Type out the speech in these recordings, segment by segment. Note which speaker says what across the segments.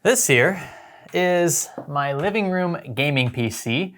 Speaker 1: This here is my living room gaming PC,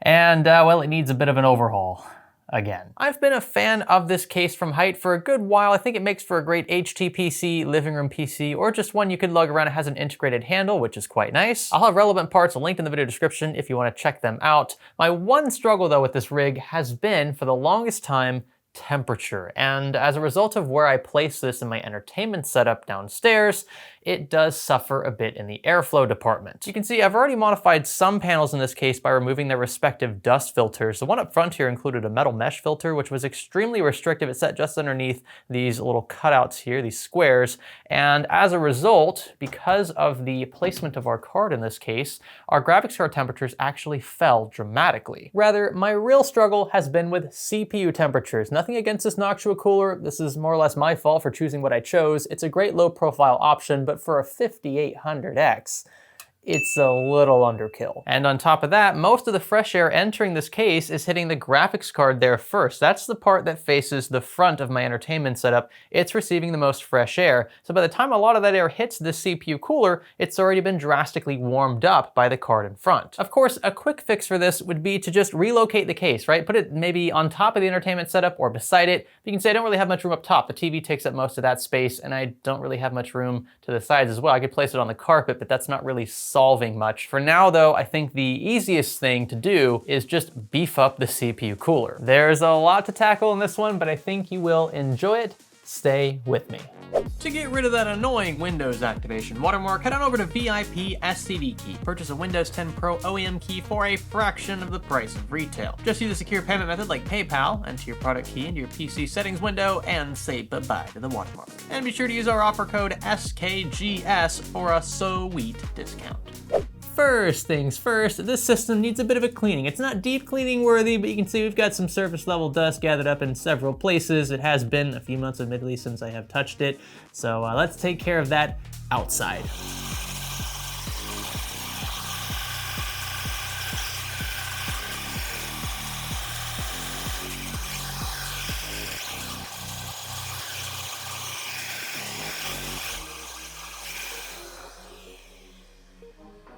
Speaker 1: and well, it needs a bit of an overhaul again. I've been a fan of this case from Height for a good while. I think it makes for a great HTPC, living room PC, or just one you could lug around. It has an integrated handle, which is quite nice. I'll have relevant parts linked in the video description if you want to check them out. My one struggle though with this rig has been, for the longest time, temperature. And as a result of where I place this in my entertainment setup downstairs, it does suffer a bit in the airflow department. You can see I've already modified some panels in this case by removing their respective dust filters. The one up front here included a metal mesh filter, which was extremely restrictive. It's set just underneath these little cutouts here, these squares. And as a result, because of the placement of our card in this case, our graphics card temperatures actually fell dramatically. Rather, my real struggle has been with CPU temperatures. Nothing against this Noctua cooler. This is more or less my fault for choosing what I chose. It's a great low profile option, but for a 5800X, it's a little underkill. And on top of that, most of the fresh air entering this case is hitting the graphics card there first. That's the part that faces the front of my entertainment setup. It's receiving the most fresh air. So by the time a lot of that air hits the CPU cooler, it's already been drastically warmed up by the card in front. Of course, a quick fix for this would be to just relocate the case, right? Put it maybe on top of the entertainment setup or beside it. You can see I don't really have much room up top. The TV takes up most of that space, and I don't really have much room to the sides as well. I could place it on the carpet, but that's not really solving much. For now though, I think the easiest thing to do is just beef up the CPU cooler. There's a lot to tackle in this one, but I think you will enjoy it. Stay with me. To get rid of that annoying Windows activation watermark, head on over to VIP SCD key. Purchase a Windows 10 Pro OEM key for a fraction of the price of retail. Just use a secure payment method like PayPal, enter your product key into your PC settings window, and say bye-bye to the watermark. And be sure to use our offer code SKGS for a sweet discount. First things first, this system needs a bit of a cleaning. It's not deep cleaning worthy, but you can see we've got some surface level dust gathered up in several places. It has been a few months admittedly since I have touched it. So let's take care of that outside.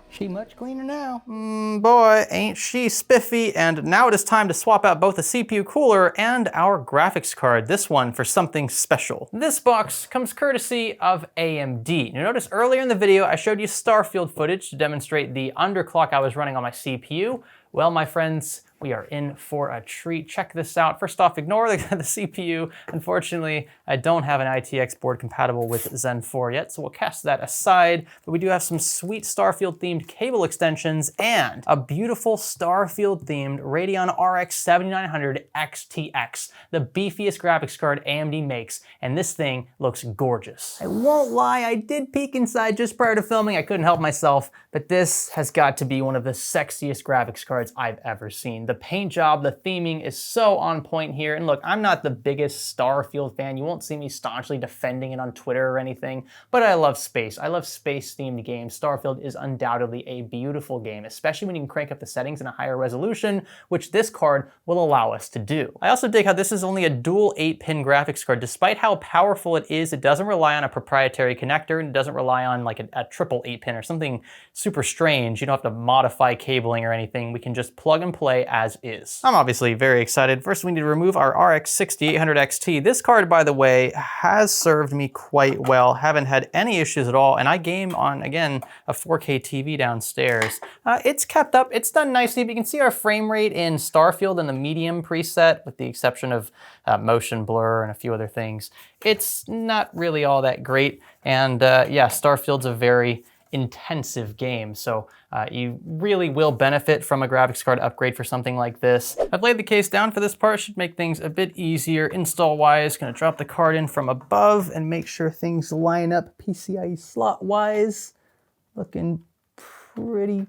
Speaker 1: She much cleaner now. Boy, ain't she spiffy. And now it is time to swap out both the CPU cooler and our graphics card, this one for something special. This box comes courtesy of AMD. You notice earlier in the video I showed you Starfield footage to demonstrate the underclock I was running on my CPU. Well, my friends, we are in for a treat. Check this out. First off, ignore the CPU. Unfortunately, I don't have an ITX board compatible with Zen 4 yet, so we'll cast that aside. But we do have some sweet Starfield themed cable extensions and a beautiful Starfield themed Radeon RX 7900 XTX, the beefiest graphics card AMD makes, and this thing looks gorgeous. I won't lie, I did peek inside just prior to filming. I couldn't help myself, but this has got to be one of the sexiest graphics cards I've ever seen. The paint job, the theming is so on point here. And look, I'm not the biggest Starfield fan. You won't see me staunchly defending it on Twitter or anything, but I love space. I love space-themed games. Starfield is undoubtedly a beautiful game, especially when you can crank up the settings in a higher resolution, which this card will allow us to do. I also dig how this is only a dual 8-pin graphics card. Despite how powerful it is, it doesn't rely on a proprietary connector, and it doesn't rely on like a triple 8-pin or something super strange. You don't have to modify cabling or anything. We can just plug and play as is. I'm obviously very excited. First, we need to remove our RX 6800 XT. This card, by the way, has served me quite well. Haven't had any issues at all, and I game on, again, a 4K TV downstairs. It's kept up. It's done nicely, but you can see our frame rate in Starfield in the medium preset, with the exception of motion blur and a few other things. It's not really all that great, and yeah, Starfield's a very intensive game, so you really will benefit from a graphics card upgrade for something like this. I've laid the case down for this part, should make things a bit easier install wise. Gonna drop the card in from above and make sure things line up PCIe slot wise. Looking pretty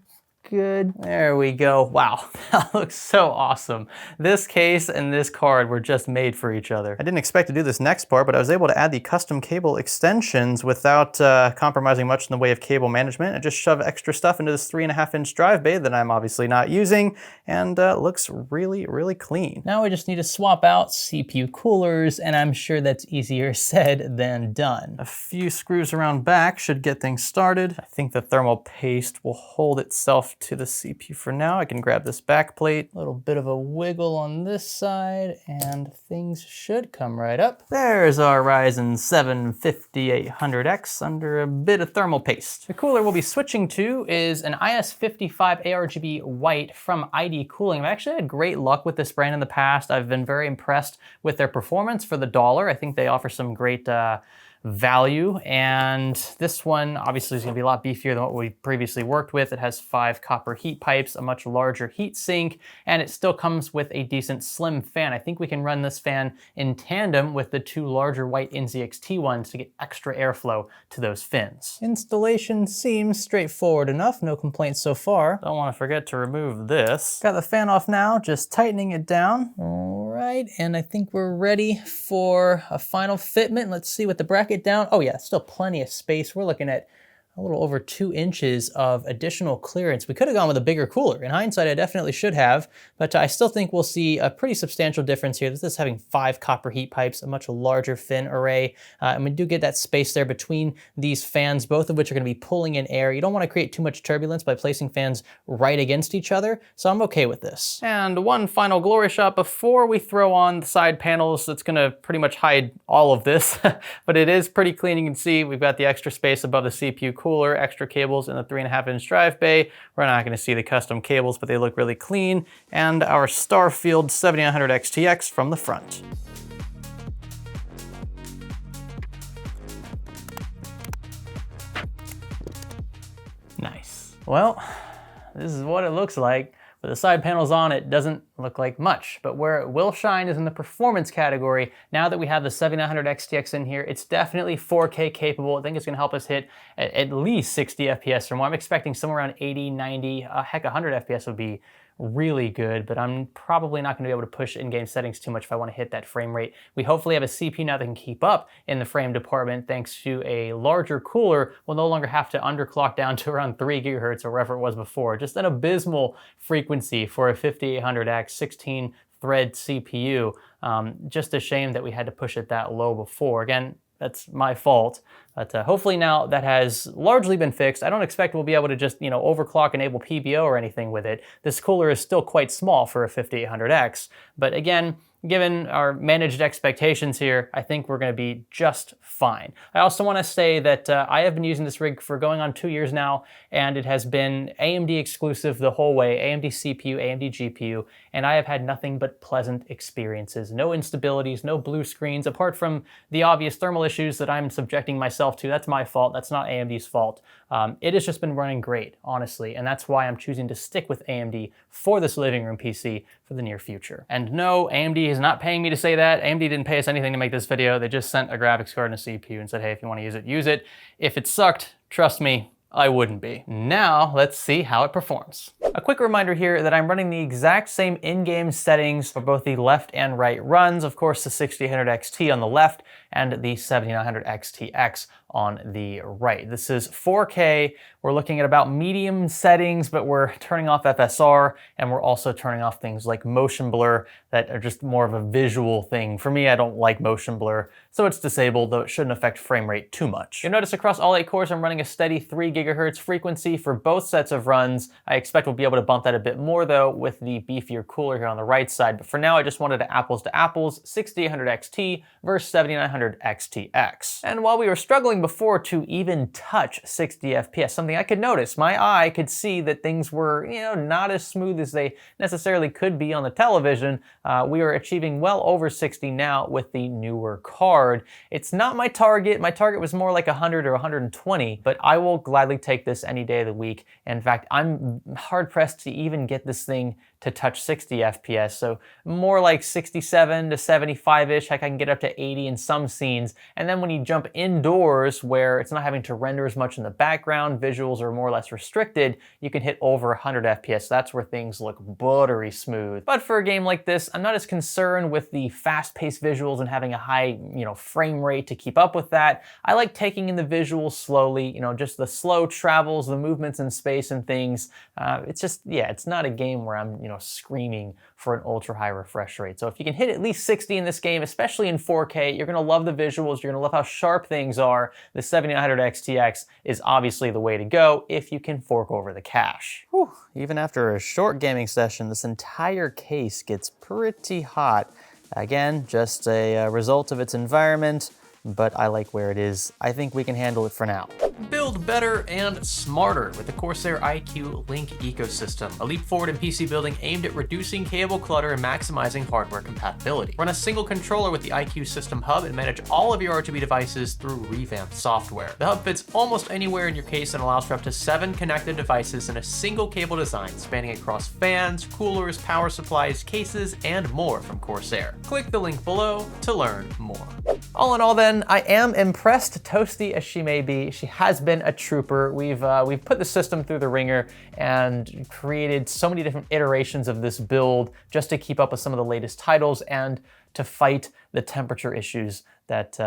Speaker 1: good. There we go. Wow, that looks so awesome. This case and this card were just made for each other. I didn't expect to do this next part, but I was able to add the custom cable extensions without compromising much in the way of cable management, and just shove extra stuff into this 3.5-inch drive bay that I'm obviously not using, and looks really, really clean. Now we just need to swap out CPU coolers, and I'm sure that's easier said than done. A few screws around back should get things started. I think the thermal paste will hold itself to the CPU for now. I can grab this back plate, a little bit of a wiggle on this side, and things should come right up. There's our Ryzen 7 5800X under a bit of thermal paste. The cooler we'll be switching to is an IS55 ARGB white from ID Cooling. I've actually had great luck with this brand in the past. I've been very impressed with their performance for the dollar. I think they offer some great value, and this one obviously is going to be a lot beefier than what we previously worked with. It has 5 copper heat pipes, a much larger heat sink, and it still comes with a decent slim fan. I think we can run this fan in tandem with the 2 larger white NZXT ones to get extra airflow to those fins. Installation seems straightforward enough, no complaints so far. Don't want to forget to remove this. Got the fan off now, just tightening it down. All right, and I think we're ready for a final fitment. Let's see what the bracket down. Oh yeah, still plenty of space. We're looking at a little over 2 inches of additional clearance. We could have gone with a bigger cooler. In hindsight, I definitely should have, but I still think we'll see a pretty substantial difference here. This is having 5 copper heat pipes, a much larger fin array, and we do get that space there between these fans, both of which are gonna be pulling in air. You don't wanna create too much turbulence by placing fans right against each other, so I'm okay with this. And one final glory shot before we throw on the side panels. That's gonna pretty much hide all of this, but it is pretty clean. You can see we've got the extra space above the CPU cooler, extra cables in the 3.5-inch drive bay. We're not going to see the custom cables, but they look really clean. And our Starfield 7900 XTX from the front. Nice. Well, this is what it looks like. With the side panels on, it doesn't look like much, but where it will shine is in the performance category. Now that we have the 7900 XTX in here, it's definitely 4K capable. I think it's gonna help us hit at least 60 FPS or more. I'm expecting somewhere around 80, 90, heck, 100 FPS would be really good, but I'm probably not gonna be able to push in-game settings too much if I wanna hit that frame rate. We hopefully have a CPU now that can keep up in the frame department thanks to a larger cooler. We'll no longer have to underclock down to around 3 gigahertz or wherever it was before. Just an abysmal frequency for a 5800X 16 thread CPU. Just a shame that we had to push it that low before. Again, that's my fault, but hopefully now that has largely been fixed. I don't expect we'll be able to just, overclock enable PBO or anything with it. This cooler is still quite small for a 5800X, but again, given our managed expectations here, I think we're gonna be just fine. I also wanna say that I have been using this rig for going on 2 years now, and it has been AMD exclusive the whole way, AMD CPU, AMD GPU, and I have had nothing but pleasant experiences. No instabilities, no blue screens, apart from the obvious thermal issues that I'm subjecting myself to. That's my fault, that's not AMD's fault. It has just been running great, honestly, and that's why I'm choosing to stick with AMD for this living room PC for the near future. And no, AMD is not paying me to say that. AMD didn't pay us anything to make this video. They just sent a graphics card and a CPU and said, hey, if you want to use it, use it. If it sucked, trust me, I wouldn't be. Now, let's see how it performs. A quick reminder here that I'm running the exact same in-game settings for both the left and right runs. Of course, the 6000 XT on the left and the 7900 XTX on the right. This is 4K. We're looking at about medium settings, but we're turning off FSR, and we're also turning off things like motion blur that are just more of a visual thing. For me, I don't like motion blur, so it's disabled, though it shouldn't affect frame rate too much. You'll notice across all 8 cores, I'm running a steady 3 gigahertz frequency for both sets of runs. I expect we'll be able to bump that a bit more, though, with the beefier cooler here on the right side. But for now, I just wanted to apples 6800 XT versus 7900 XTX. And while we were struggling before to even touch 60 FPS, something I could notice, my eye could see that things were, not as smooth as they necessarily could be on the television. We are achieving well over 60 now with the newer card. It's not my target. My target was more like 100 or 120, but I will gladly take this any day of the week. In fact, I'm hard pressed to even get this thing to touch 60 FPS, so more like 67 to 75-ish. Heck, I can get up to 80 in some some scenes, and then when you jump indoors where it's not having to render as much in the background, visuals are more or less restricted, you can hit over 100 FPS. That's where things look buttery smooth. But for a game like this, I'm not as concerned with the fast-paced visuals and having a high, frame rate to keep up with that. I like taking in the visuals slowly, just the slow travels, the movements in space and things. It's just, yeah, it's not a game where I'm, screaming for an ultra-high refresh rate. So if you can hit at least 60 in this game, especially in 4K, you're gonna love the visuals, you're gonna love how sharp things are. The 7900 XTX is obviously the way to go if you can fork over the cash. Whew. Even after a short gaming session, this entire case gets pretty hot. Again, just a result of its environment, but I like where it is. I think we can handle it for now. Build better and smarter with the Corsair iCUE Link ecosystem, a leap forward in PC building aimed at reducing cable clutter and maximizing hardware compatibility. Run a single controller with the iCUE System Hub and manage all of your RGB devices through revamped software. The hub fits almost anywhere in your case and allows for up to 7 connected devices in a single cable design, spanning across fans, coolers, power supplies, cases, and more from Corsair. Click the link below to learn more. All in all then, I am impressed, toasty as she may be. She has been a trooper. We've put the system through the ringer and created so many different iterations of this build just to keep up with some of the latest titles and to fight the temperature issues that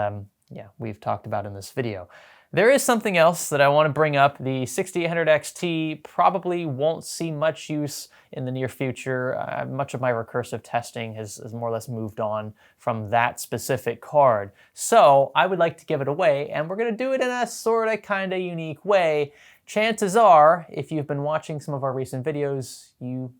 Speaker 1: we've talked about in this video. There is something else that I want to bring up. The 6800 XT probably won't see much use in the near future. Much of my recursive testing has more or less moved on from that specific card. So I would like to give it away, and we're going to do it in a sort of kind of unique way. Chances are, if you've been watching some of our recent videos, you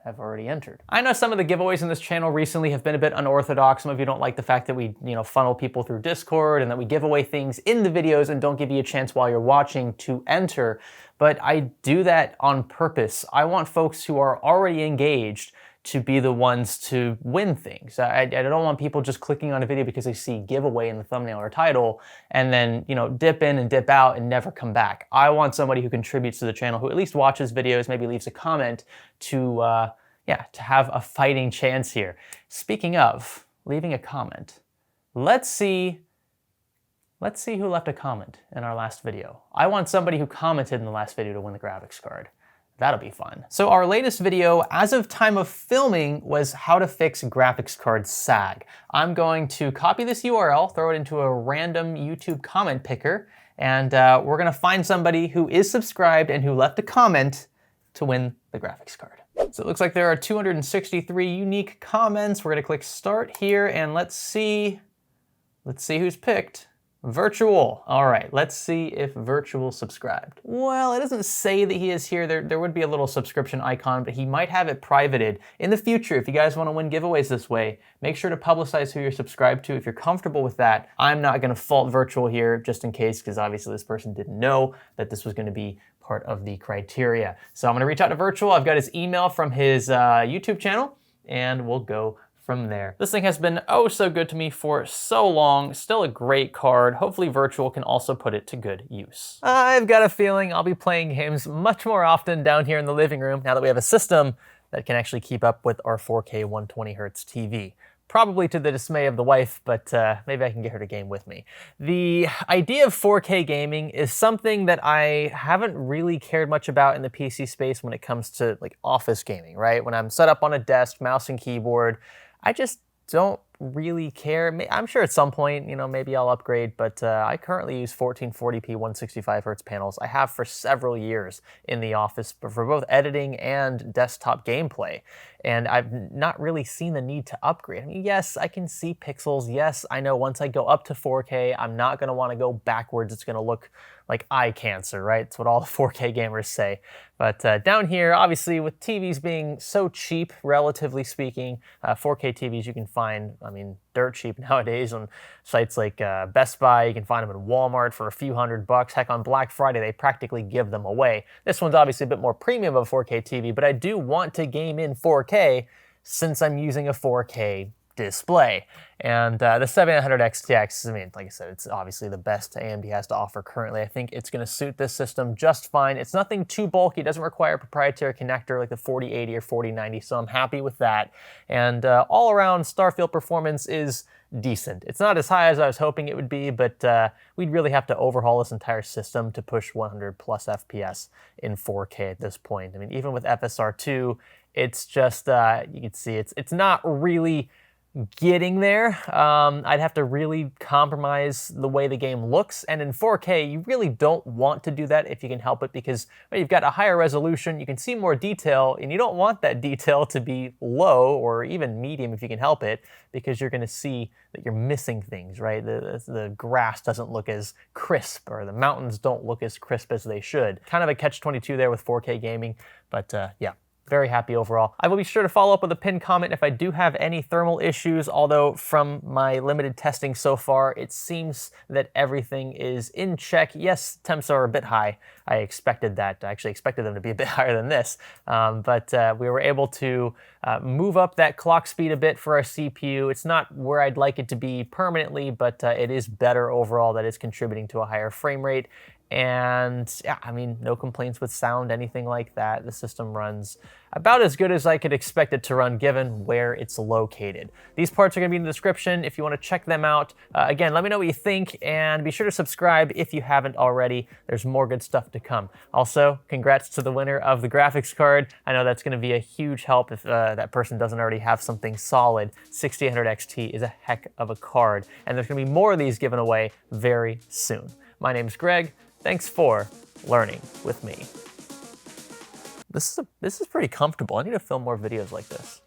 Speaker 1: have already entered. I know some of the giveaways in this channel recently have been a bit unorthodox. Some of you don't like the fact that we, funnel people through Discord and that we give away things in the videos and don't give you a chance while you're watching to enter. But I do that on purpose. I want folks who are already engaged to be the ones to win things. I don't want people just clicking on a video because they see giveaway in the thumbnail or title and then, dip in and dip out and never come back. I want somebody who contributes to the channel, who at least watches videos, maybe leaves a comment to have a fighting chance here. Speaking of leaving a comment, let's see who left a comment in our last video. I want somebody who commented in the last video to win the graphics card. That'll be fun. So our latest video, as of time of filming, was how to fix graphics card sag. I'm going to copy this URL, throw it into a random YouTube comment picker, and we're gonna find somebody who is subscribed and who left a comment to win the graphics card. So it looks like there are 263 unique comments. We're gonna click start here, and let's see who's picked. Virtual. All right, let's see if Virtual subscribed. Well, it doesn't say that he is here. There would be a little subscription icon, but he might have it privated. In the future, if you guys want to win giveaways this way, make sure to publicize who you're subscribed to if you're comfortable with that. I'm not going to fault Virtual here just in case, because obviously this person didn't know that this was going to be part of the criteria. So I'm going to reach out to Virtual. I've got his email from his YouTube channel, and we'll go from there. This thing has been oh so good to me for so long. Still a great card. Hopefully Virtual can also put it to good use. I've got a feeling I'll be playing games much more often down here in the living room now that we have a system that can actually keep up with our 4K 120Hz TV. Probably to the dismay of the wife, but maybe I can get her to game with me. The idea of 4K gaming is something that I haven't really cared much about in the PC space when it comes to like office gaming, right? When I'm set up on a desk, mouse and keyboard, I just don't really care. I'm sure at some point, maybe I'll upgrade, but I currently use 1440p 165Hz panels. I have for several years in the office for both editing and desktop gameplay. And I've not really seen the need to upgrade. I mean, yes, I can see pixels. Yes, I know once I go up to 4K, I'm not gonna wanna go backwards. It's gonna look like eye cancer, right? It's what all the 4K gamers say. But down here, obviously with TVs being so cheap, relatively speaking, 4K TVs you can find, dirt cheap nowadays on sites like Best Buy. You can find them in Walmart for a few $100. Heck, on Black Friday, they practically give them away. This one's obviously a bit more premium of a 4K TV, but I do want to game in 4K since I'm using a 4K display. And the 7900 XTX, like I said, it's obviously the best AMD has to offer currently. I think it's going to suit this system just fine. It's nothing too bulky. It doesn't require a proprietary connector like the 4080 or 4090, so I'm happy with that. And all around, Starfield performance is decent. It's not as high as I was hoping it would be, but we'd really have to overhaul this entire system to push 100 plus FPS in 4K at this point. I mean, even with FSR2, it's just, you can see it's not really getting there. I'd have to really compromise the way the game looks, and in 4K you really don't want to do that if you can help it, because well, you've got a higher resolution, you can see more detail, and you don't want that detail to be low or even medium if you can help it, because you're going to see that you're missing things, right? The grass doesn't look as crisp, or the mountains don't look as crisp as they should. Kind of a catch-22 there with 4K gaming, but yeah. Very happy overall. I will be sure to follow up with a pinned comment if I do have any thermal issues, although from my limited testing so far, it seems that everything is in check. Yes, temps are a bit high. I expected that. I actually expected them to be a bit higher than this, but we were able to move up that clock speed a bit for our CPU. It's not where I'd like it to be permanently, but it is better overall. That is contributing to a higher frame rate. And yeah, I mean, no complaints with sound, anything like that. The system runs about as good as I could expect it to run given where it's located. These parts are going to be in the description if you want to check them out. Again, let me know what you think, and be sure to subscribe if you haven't already. There's more good stuff to come. Also, congrats to the winner of the graphics card. I know that's going to be a huge help if that person doesn't already have something solid. 6800 XT is a heck of a card, and there's going to be more of these given away very soon. My name's Greg. Thanks for learning with me. This is pretty comfortable. I need to film more videos like this.